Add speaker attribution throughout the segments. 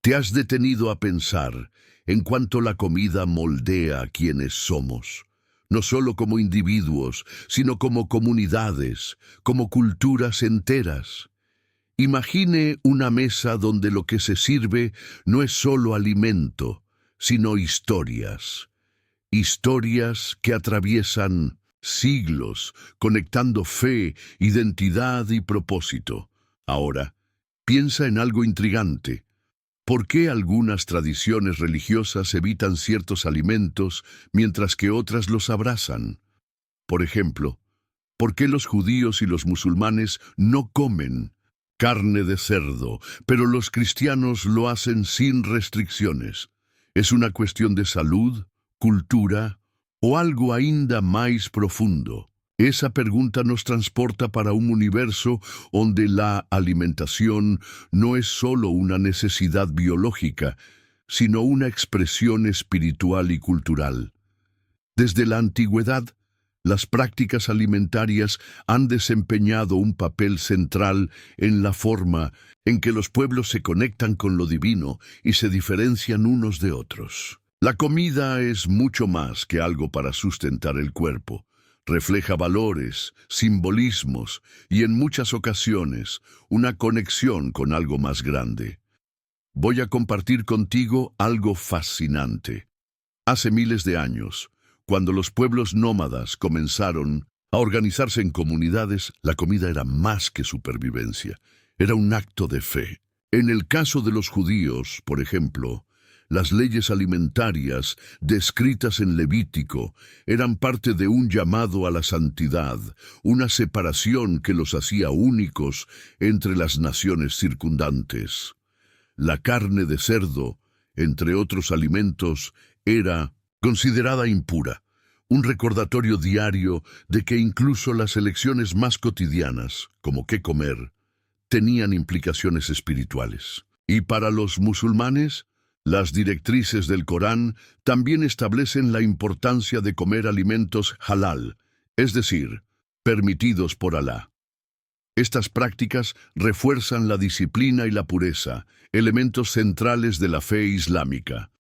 Speaker 1: ¿Te has detenido a pensar en cuánto la comida moldea a quienes somos? No solo como individuos, sino como comunidades, como culturas enteras. Imagine una mesa donde lo que se sirve no es solo alimento, sino historias. Historias que atraviesan siglos, conectando fe, identidad y propósito. Ahora, piensa en algo intrigante. ¿Por qué algunas tradiciones religiosas evitan ciertos alimentos mientras que otras los abrazan? Por ejemplo, ¿por qué los judíos y los musulmanes no comen carne de cerdo, pero los cristianos lo hacen sin restricciones? ¿Es una cuestión de salud, cultura o algo ainda más profundo? Esa pregunta nos transporta para un universo donde la alimentación no es solo una necesidad biológica, sino una expresión espiritual y cultural. Desde la antigüedad, las prácticas alimentarias han desempeñado un papel central en la forma en que los pueblos se conectan con lo divino y se diferencian unos de otros. La comida es mucho más que algo para sustentar el cuerpo. Refleja valores, simbolismos y en muchas ocasiones una conexión con algo más grande. Voy a compartir contigo algo fascinante. Hace miles de años, cuando los pueblos nómadas comenzaron a organizarse en comunidades, la comida era más que supervivencia, era un acto de fe. En el caso de los judíos, por ejemplo, las leyes alimentarias descritas en Levítico eran parte de un llamado a la santidad, una separación que los hacía únicos entre las naciones circundantes. La carne de cerdo, entre otros alimentos, era considerada impura, un recordatorio diario de que incluso las elecciones más cotidianas, como qué comer, tenían implicaciones espirituales. Y para los musulmanes, las directrices del Corán también establecen la importancia de comer alimentos halal, es decir, permitidos por Alá. Estas prácticas refuerzan la disciplina y la pureza, elementos centrales de la fe islámica.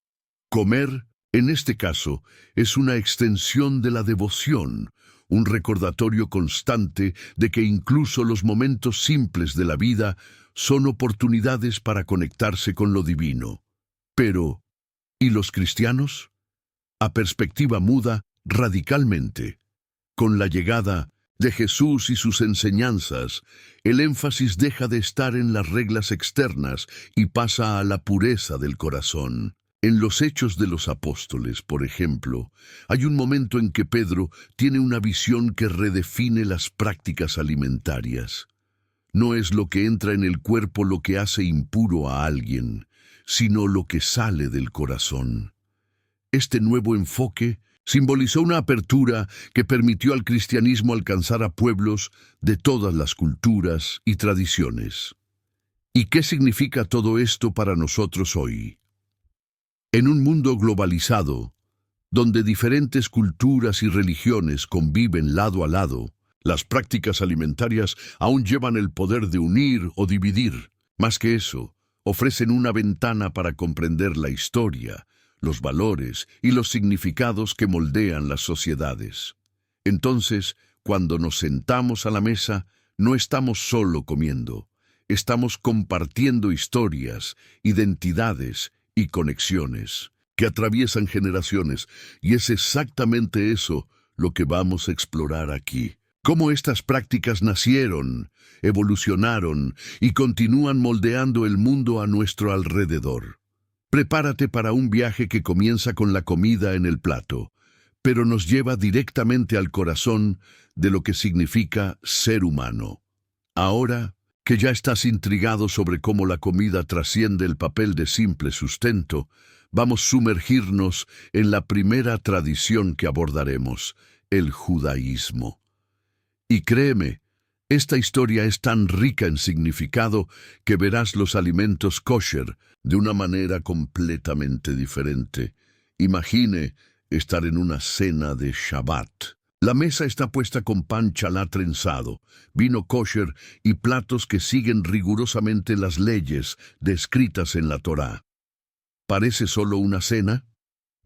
Speaker 1: Comer, en este caso, es una extensión de la devoción, un recordatorio constante de que incluso los momentos simples de la vida son oportunidades para conectarse con lo divino. Pero, ¿y los cristianos? A perspectiva muda radicalmente. Con la llegada de Jesús y sus enseñanzas, el énfasis deja de estar en las reglas externas y pasa a la pureza del corazón. En los Hechos de los Apóstoles, por ejemplo, hay un momento en que Pedro tiene una visión que redefine las prácticas alimentarias. No es lo que entra en el cuerpo lo que hace impuro a alguien, sino lo que sale del corazón. Este nuevo enfoque simbolizó una apertura que permitió al cristianismo alcanzar a pueblos de todas las culturas y tradiciones. ¿Y qué significa todo esto para nosotros hoy? En un mundo globalizado, donde diferentes culturas y religiones conviven lado a lado, las prácticas alimentarias aún llevan el poder de unir o dividir. Más que eso, ofrecen una ventana para comprender la historia, los valores y los significados que moldean las sociedades. Entonces, cuando nos sentamos a la mesa, no estamos solo comiendo, estamos compartiendo historias, identidades y conexiones que atraviesan generaciones, y es exactamente eso lo que vamos a explorar aquí. Cómo estas prácticas nacieron, evolucionaron y continúan moldeando el mundo a nuestro alrededor. Prepárate para un viaje que comienza con la comida en el plato, pero nos lleva directamente al corazón de lo que significa ser humano. Ahora que ya estás intrigado sobre cómo la comida trasciende el papel de simple sustento, vamos a sumergirnos en la primera tradición que abordaremos, el judaísmo. Y créeme, esta historia es tan rica en significado que verás los alimentos kosher de una manera completamente diferente. Imagine estar en una cena de Shabbat. La mesa está puesta con pan chalá trenzado, vino kosher y platos que siguen rigurosamente las leyes descritas en la Torá. ¿Parece solo una cena?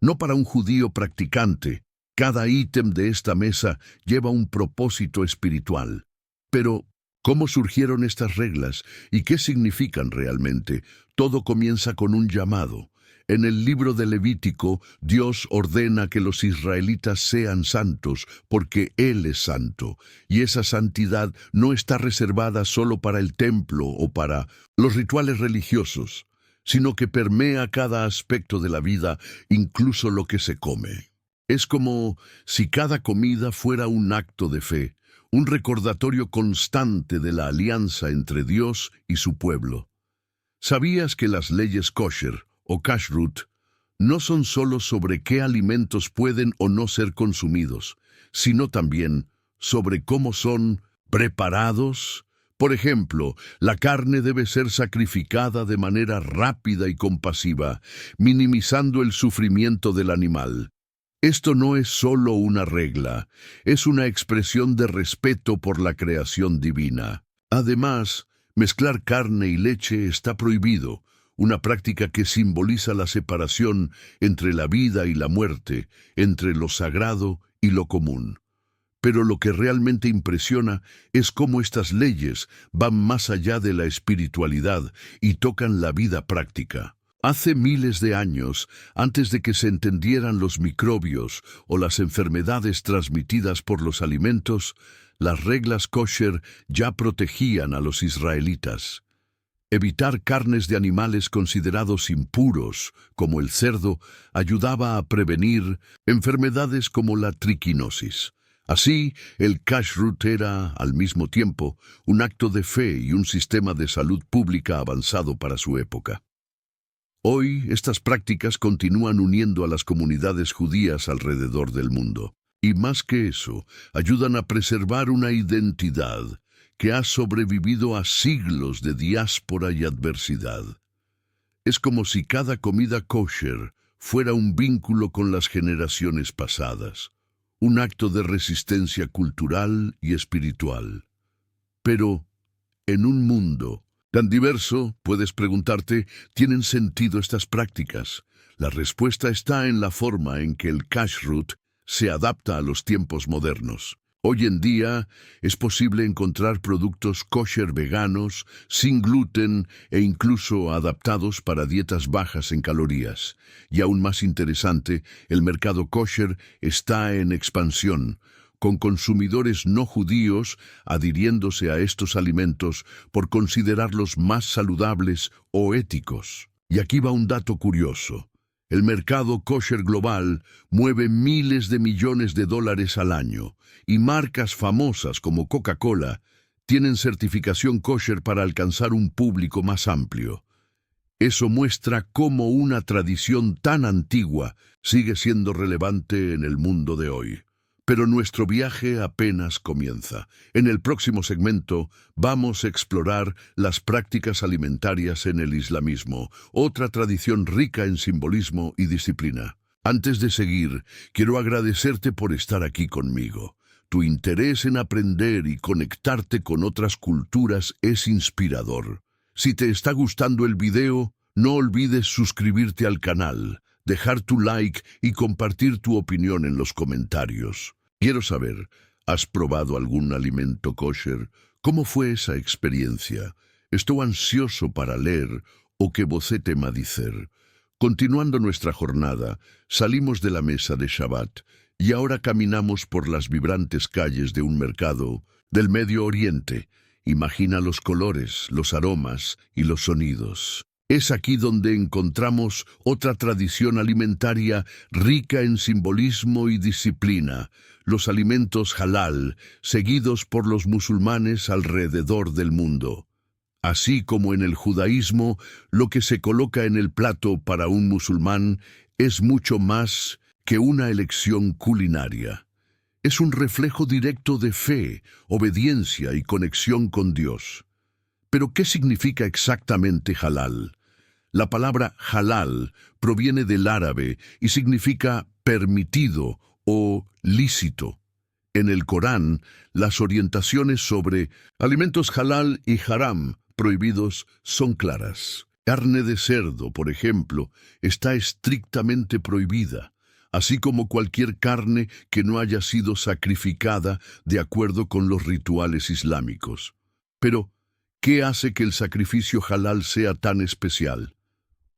Speaker 1: No para un judío practicante. Cada ítem de esta mesa lleva un propósito espiritual. Pero, ¿cómo surgieron estas reglas y qué significan realmente? Todo comienza con un llamado. En el libro de Levítico, Dios ordena que los israelitas sean santos, porque Él es santo, y esa santidad no está reservada solo para el templo o para los rituales religiosos, sino que permea cada aspecto de la vida, incluso lo que se come. Es como si cada comida fuera un acto de fe, un recordatorio constante de la alianza entre Dios y su pueblo. ¿Sabías que las leyes kosher o kashrut no son solo sobre qué alimentos pueden o no ser consumidos, sino también sobre cómo son preparados? Por ejemplo, la carne debe ser sacrificada de manera rápida y compasiva, minimizando el sufrimiento del animal. Esto no es solo una regla, es una expresión de respeto por la creación divina. Además, mezclar carne y leche está prohibido, una práctica que simboliza la separación entre la vida y la muerte, entre lo sagrado y lo común. Pero lo que realmente impresiona es cómo estas leyes van más allá de la espiritualidad y tocan la vida práctica. Hace miles de años, antes de que se entendieran los microbios o las enfermedades transmitidas por los alimentos, las reglas kosher ya protegían a los israelitas. Evitar carnes de animales considerados impuros, como el cerdo, ayudaba a prevenir enfermedades como la triquinosis. Así, el kashrut era, al mismo tiempo, un acto de fe y un sistema de salud pública avanzado para su época. Hoy, estas prácticas continúan uniendo a las comunidades judías alrededor del mundo. Y más que eso, ayudan a preservar una identidad que ha sobrevivido a siglos de diáspora y adversidad. Es como si cada comida kosher fuera un vínculo con las generaciones pasadas, un acto de resistencia cultural y espiritual. Pero, en un mundo tan diverso, puedes preguntarte, ¿tienen sentido estas prácticas? La respuesta está en la forma en que el kashrut se adapta a los tiempos modernos. Hoy en día es posible encontrar productos kosher veganos, sin gluten e incluso adaptados para dietas bajas en calorías. Y aún más interesante, el mercado kosher está en expansión, con consumidores no judíos adhiriéndose a estos alimentos por considerarlos más saludables o éticos. Y aquí va un dato curioso. El mercado kosher global mueve miles de millones de dólares al año, y marcas famosas como Coca-Cola tienen certificación kosher para alcanzar un público más amplio. Eso muestra cómo una tradición tan antigua sigue siendo relevante en el mundo de hoy. Pero nuestro viaje apenas comienza. En el próximo segmento vamos a explorar las prácticas alimentarias en el islamismo, otra tradición rica en simbolismo y disciplina. Antes de seguir, quiero agradecerte por estar aquí conmigo. Tu interés en aprender y conectarte con otras culturas es inspirador. Si te está gustando el video, no olvides suscribirte al canal, dejar tu like y compartir tu opinión en los comentarios. Quiero saber, ¿has probado algún alimento kosher? ¿Cómo fue esa experiencia? Estoy ansioso para leer o que vocete me dicer. Continuando nuestra jornada, salimos de la mesa de Shabbat y ahora caminamos por las vibrantes calles de un mercado del Medio Oriente. Imagina los colores, los aromas y los sonidos. Es aquí donde encontramos otra tradición alimentaria rica en simbolismo y disciplina, los alimentos halal, seguidos por los musulmanes alrededor del mundo. Así como en el judaísmo, lo que se coloca en el plato para un musulmán es mucho más que una elección culinaria. Es un reflejo directo de fe, obediencia y conexión con Dios. Pero, ¿qué significa exactamente halal? La palabra halal proviene del árabe y significa permitido o lícito. En el Corán, las orientaciones sobre alimentos halal y haram prohibidos son claras. Carne de cerdo, por ejemplo, está estrictamente prohibida, así como cualquier carne que no haya sido sacrificada de acuerdo con los rituales islámicos. Pero, ¿qué hace que el sacrificio halal sea tan especial?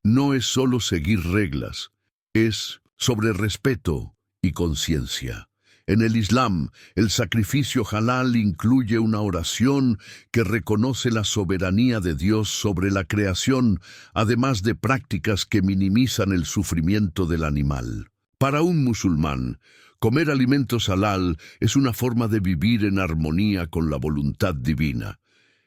Speaker 1: No es solo seguir reglas, es sobre respeto y conciencia. En el Islam, el sacrificio halal incluye una oración que reconoce la soberanía de Dios sobre la creación, además de prácticas que minimizan el sufrimiento del animal. Para un musulmán, comer alimentos halal es una forma de vivir en armonía con la voluntad divina.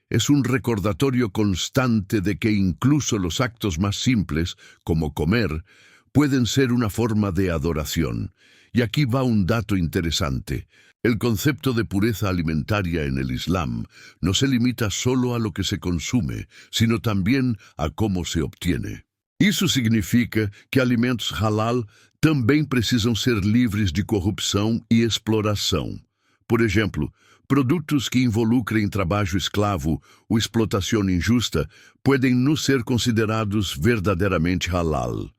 Speaker 1: Es un recordatorio constante de que incluso los actos más simples, como comer, pueden ser una forma de adoración. Y aquí va un dato interesante. El concepto de pureza alimentaria en el Islam no se limita solo a lo que se consume, sino también a cómo se obtiene. Isso significa que alimentos halal também precisam ser livres de corrupção e exploração. Por exemplo, produtos que involucrem trabalho escravo ou explotação injusta podem não ser considerados verdadeiramente halal.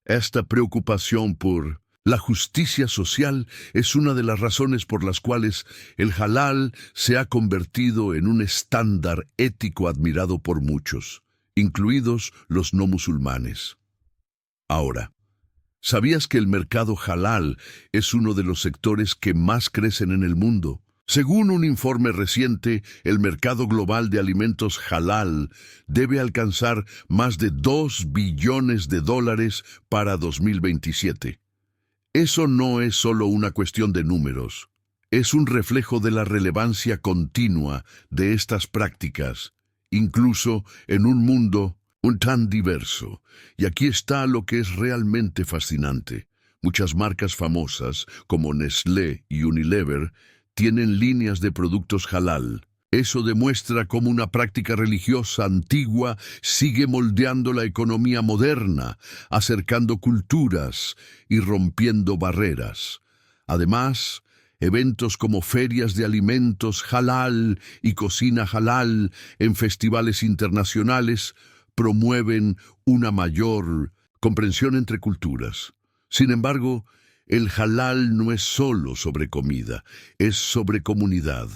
Speaker 1: Esta preocupación por la justicia social es una de las razones por las cuales el halal se ha convertido en un estándar ético admirado por muchos, incluidos los no musulmanes. Ahora, ¿sabías que el mercado halal es uno de los sectores que más crecen en el mundo? Según un informe reciente, el mercado global de alimentos halal debe alcanzar más de $2 billones para 2027. Eso no es solo una cuestión de números, es un reflejo de la relevancia continua de estas prácticas, incluso en un mundo tan diverso. Y aquí está lo que es realmente fascinante. Muchas marcas famosas, como Nestlé y Unilever, tienen líneas de productos halal. Eso demuestra cómo una práctica religiosa antigua sigue moldeando la economía moderna, acercando culturas y rompiendo barreras. Además, eventos como ferias de alimentos halal y cocina halal en festivales internacionales promueven una mayor comprensión entre culturas. Sin embargo, el halal no es solo sobre comida, es sobre comunidad.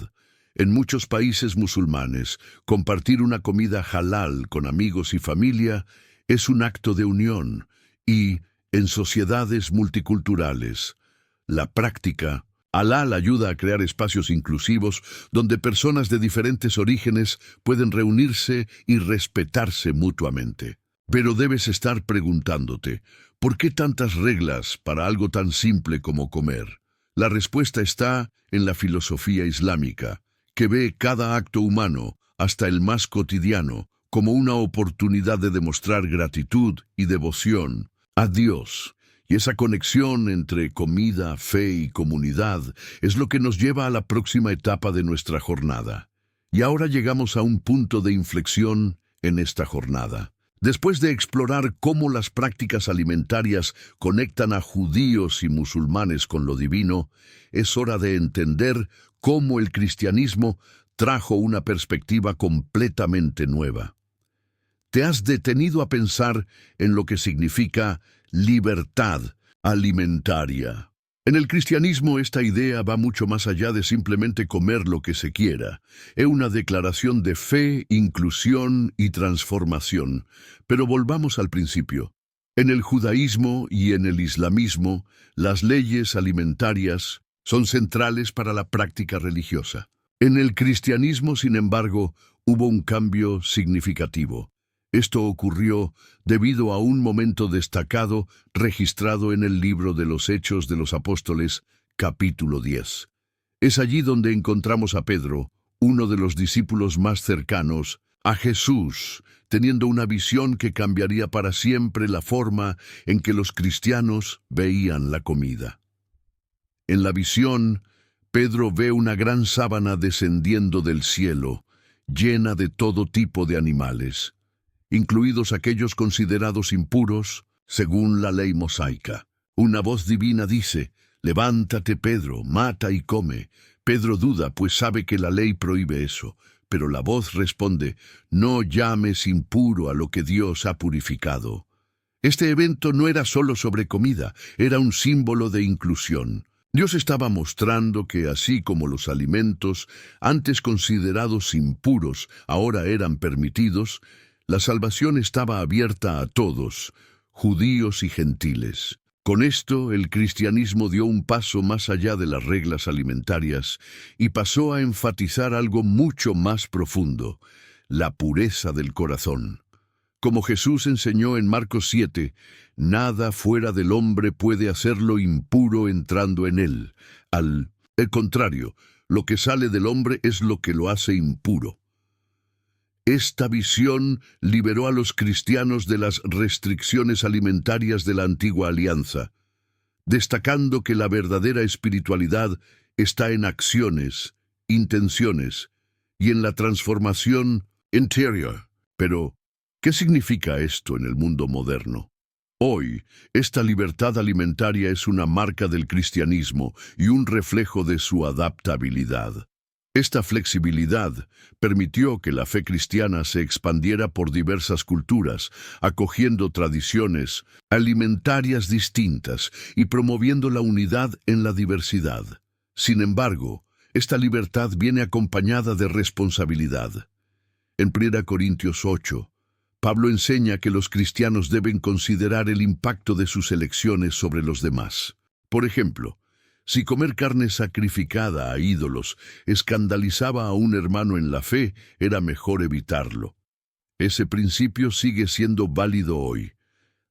Speaker 1: En muchos países musulmanes, compartir una comida halal con amigos y familia es un acto de unión y, en sociedades multiculturales, la práctica halal ayuda a crear espacios inclusivos donde personas de diferentes orígenes pueden reunirse y respetarse mutuamente. Pero debes estar preguntándote, ¿por qué tantas reglas para algo tan simple como comer? La respuesta está en la filosofía islámica, que ve cada acto humano, hasta el más cotidiano, como una oportunidad de demostrar gratitud y devoción a Dios. Y esa conexión entre comida, fe y comunidad es lo que nos lleva a la próxima etapa de nuestra jornada. Y ahora llegamos a un punto de inflexión en esta jornada. Después de explorar cómo las prácticas alimentarias conectan a judíos y musulmanes con lo divino, es hora de entender cómo el cristianismo trajo una perspectiva completamente nueva. ¿Te has detenido a pensar en lo que significa libertad alimentaria? En el cristianismo esta idea va mucho más allá de simplemente comer lo que se quiera. Es una declaración de fe, inclusión y transformación. Pero volvamos al principio. En el judaísmo y en el islamismo, las leyes alimentarias son centrales para la práctica religiosa. En el cristianismo, sin embargo, hubo un cambio significativo. Esto ocurrió debido a un momento destacado registrado en el libro de los Hechos de los Apóstoles, capítulo 10. Es allí donde encontramos a Pedro, uno de los discípulos más cercanos a Jesús, teniendo una visión que cambiaría para siempre la forma en que los cristianos veían la comida. En la visión, Pedro ve una gran sábana descendiendo del cielo, llena de todo tipo de animales, incluidos aquellos considerados impuros según la ley mosaica. Una voz divina dice: «Levántate, Pedro, mata y come». Pedro duda, pues sabe que la ley prohíbe eso, Pero la voz responde: no llames impuro a lo que Dios ha purificado. Este evento no era solo sobre comida, era un símbolo de inclusión. Dios estaba mostrando que así como los alimentos, antes considerados impuros, ahora eran permitidos, la salvación estaba abierta a todos, judíos y gentiles. Con esto, el cristianismo dio un paso más allá de las reglas alimentarias y pasó a enfatizar algo mucho más profundo: la pureza del corazón. Como Jesús enseñó en Marcos 7, nada fuera del hombre puede hacerlo impuro entrando en él. Al contrario, lo que sale del hombre es lo que lo hace impuro. Esta visión liberó a los cristianos de las restricciones alimentarias de la antigua alianza, destacando que la verdadera espiritualidad está en acciones, intenciones y en la transformación interior. Pero, ¿qué significa esto en el mundo moderno? Hoy, esta libertad alimentaria es una marca del cristianismo y un reflejo de su adaptabilidad. Esta flexibilidad permitió que la fe cristiana se expandiera por diversas culturas, acogiendo tradiciones alimentarias distintas y promoviendo la unidad en la diversidad. Sin embargo, esta libertad viene acompañada de responsabilidad. En 1 Corintios 8, Pablo enseña que los cristianos deben considerar el impacto de sus elecciones sobre los demás. Por ejemplo, si comer carne sacrificada a ídolos escandalizaba a un hermano en la fe, era mejor evitarlo. Ese principio sigue siendo válido hoy.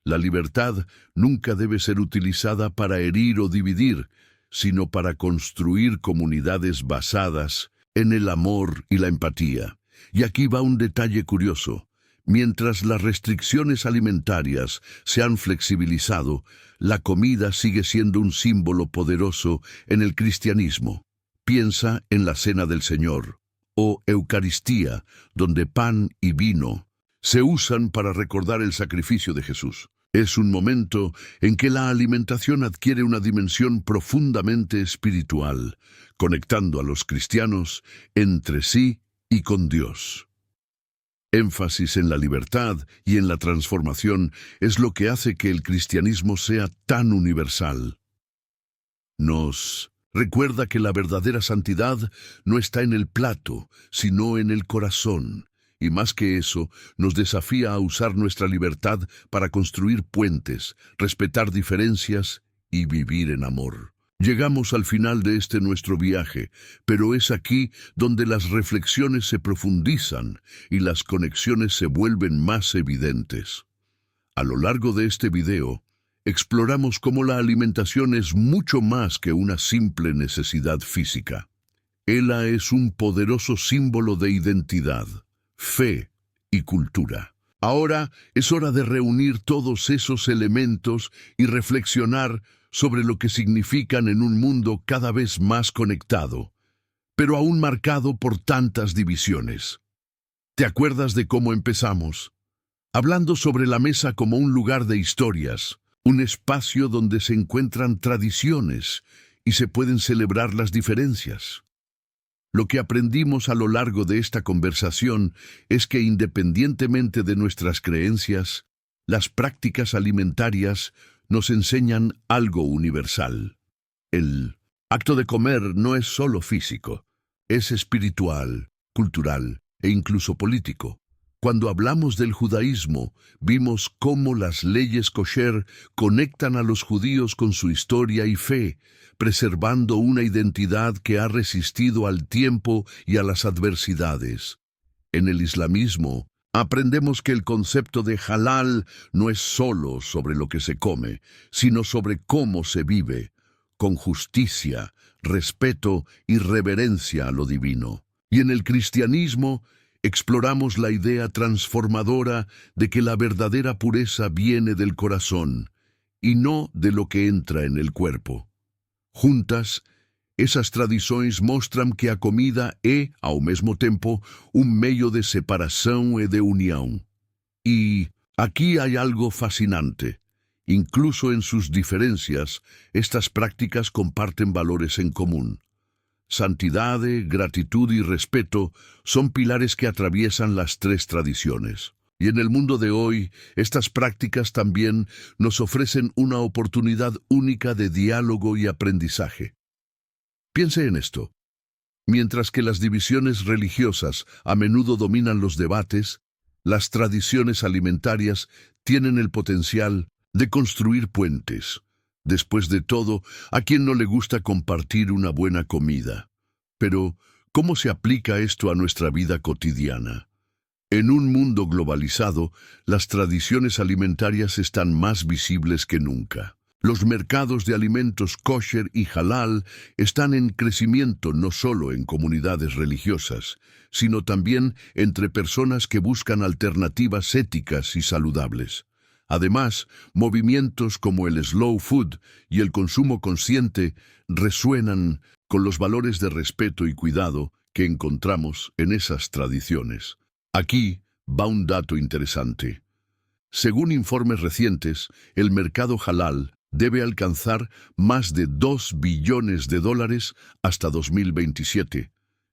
Speaker 1: La libertad nunca debe ser utilizada para herir o dividir, sino para construir comunidades basadas en el amor y la empatía. Y aquí va un detalle curioso. Mientras las restricciones alimentarias se han flexibilizado, la comida sigue siendo un símbolo poderoso en el cristianismo. Piensa en la Cena del Señor o Eucaristía, donde pan y vino se usan para recordar el sacrificio de Jesús. Es un momento en que la alimentación adquiere una dimensión profundamente espiritual, conectando a los cristianos entre sí y con Dios. Énfasis en la libertad y en la transformación es lo que hace que el cristianismo sea tan universal. Nos recuerda que la verdadera santidad no está en el plato, sino en el corazón. Y más que eso, nos desafía a usar nuestra libertad para construir puentes, respetar diferencias y vivir en amor. Llegamos al final de este nuestro viaje, pero es aquí donde las reflexiones se profundizan y las conexiones se vuelven más evidentes. A lo largo de este video, exploramos cómo la alimentación es mucho más que una simple necesidad física. Ella es un poderoso símbolo de identidad, fe y cultura. Ahora es hora de reunir todos esos elementos y reflexionar sobre lo que significan en un mundo cada vez más conectado, pero aún marcado por tantas divisiones. ¿Te acuerdas de cómo empezamos? Hablando sobre la mesa como un lugar de historias, un espacio donde se encuentran tradiciones y se pueden celebrar las diferencias. Lo que aprendimos a lo largo de esta conversación es que independientemente de nuestras creencias, las prácticas alimentarias nos enseñan algo universal. El acto de comer no es solo físico, es espiritual, cultural e incluso político. Cuando hablamos del judaísmo, vimos cómo las leyes kosher conectan a los judíos con su historia y fe, preservando una identidad que ha resistido al tiempo y a las adversidades. En el islamismo, aprendemos que el concepto de halal no es solo sobre lo que se come, sino sobre cómo se vive, con justicia, respeto y reverencia a lo divino. Y en el cristianismo, exploramos la idea transformadora de que la verdadera pureza viene del corazón y no de lo que entra en el cuerpo. Juntas, essas tradições mostram que a comida é, ao mesmo tempo, um meio de separação e de união. E aquí hay algo fascinante. Incluso en sus diferencias, estas prácticas comparten valores en común. Santidad, gratitud y respeto son pilares que atraviesan las tres tradiciones. Y en el mundo de hoy, estas prácticas también nos ofrecen una oportunidad única de diálogo y aprendizaje. Piense en esto. Mientras que las divisiones religiosas a menudo dominan los debates, las tradiciones alimentarias tienen el potencial de construir puentes. Después de todo, ¿a quién no le gusta compartir una buena comida? Pero, ¿cómo se aplica esto a nuestra vida cotidiana? En un mundo globalizado, las tradiciones alimentarias están más visibles que nunca. Los mercados de alimentos kosher y halal están en crecimiento no solo en comunidades religiosas, sino también entre personas que buscan alternativas éticas y saludables. Además, movimientos como el slow food y el consumo consciente resuenan con los valores de respeto y cuidado que encontramos en esas tradiciones. Aquí va un dato interesante. Según informes recientes, el mercado halal debe alcanzar más de $2 billones hasta 2027,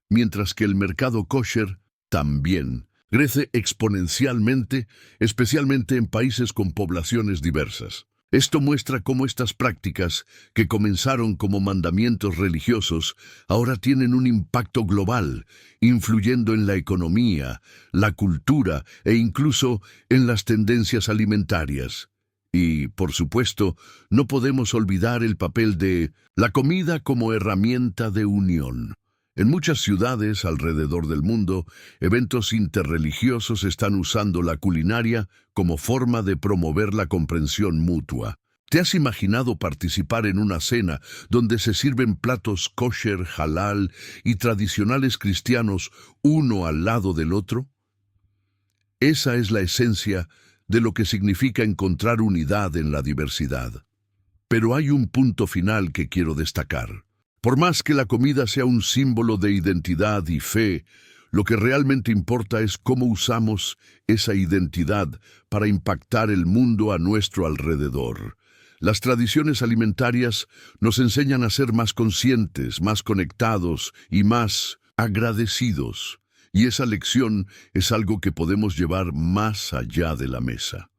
Speaker 1: mientras que el mercado kosher también crece exponencialmente, especialmente en países con poblaciones diversas. Esto muestra cómo estas prácticas, que comenzaron como mandamientos religiosos, ahora tienen un impacto global, influyendo en la economía, la cultura e incluso en las tendencias alimentarias. Y, por supuesto, no podemos olvidar el papel de la comida como herramienta de unión. En muchas ciudades alrededor del mundo, eventos interreligiosos están usando la culinaria como forma de promover la comprensión mutua. ¿Te has imaginado participar en una cena donde se sirven platos kosher, halal y tradicionales cristianos uno al lado del otro? Esa es la esencia de lo que significa encontrar unidad en la diversidad. Pero hay un punto final que quiero destacar. Por más que la comida sea un símbolo de identidad y fe, lo que realmente importa es cómo usamos esa identidad para impactar el mundo a nuestro alrededor. Las tradiciones alimentarias nos enseñan a ser más conscientes, más conectados y más agradecidos. Y esa lección es algo que podemos llevar más allá de la mesa.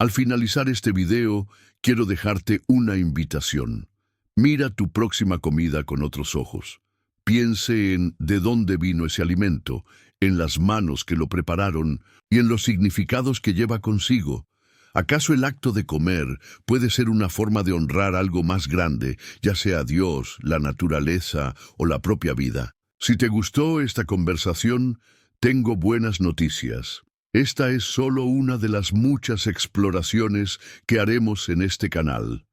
Speaker 1: Al finalizar este video, quiero dejarte una invitación. Mira tu próxima comida con otros ojos. Piense en de dónde vino ese alimento, en las manos que lo prepararon y en los significados que lleva consigo. ¿Acaso el acto de comer puede ser una forma de honrar algo más grande, ya sea Dios, la naturaleza o la propia vida? Si te gustó esta conversación, tengo buenas noticias. Esta es solo una de las muchas exploraciones que haremos en este canal.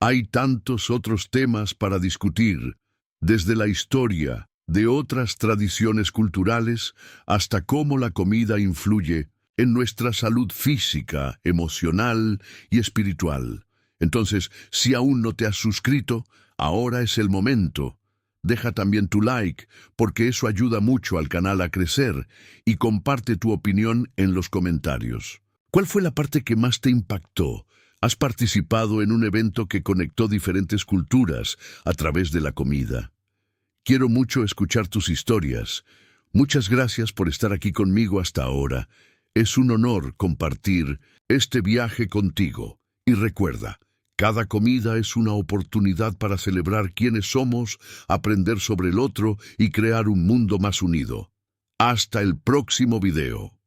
Speaker 1: Hay tantos otros temas para discutir, desde la historia de otras tradiciones culturales hasta cómo la comida influye en nuestra salud física, emocional y espiritual. Entonces, si aún no te has suscrito, ahora es el momento. Deja también tu like, porque eso ayuda mucho al canal a crecer, y comparte tu opinión en los comentarios. ¿Cuál fue la parte que más te impactó? ¿Has participado en un evento que conectó diferentes culturas a través de la comida? Quiero mucho escuchar tus historias. Muchas gracias por estar aquí conmigo hasta ahora. Es un honor compartir este viaje contigo. Y recuerda, cada comida es una oportunidad para celebrar quiénes somos, aprender sobre el otro y crear un mundo más unido. Hasta el próximo video.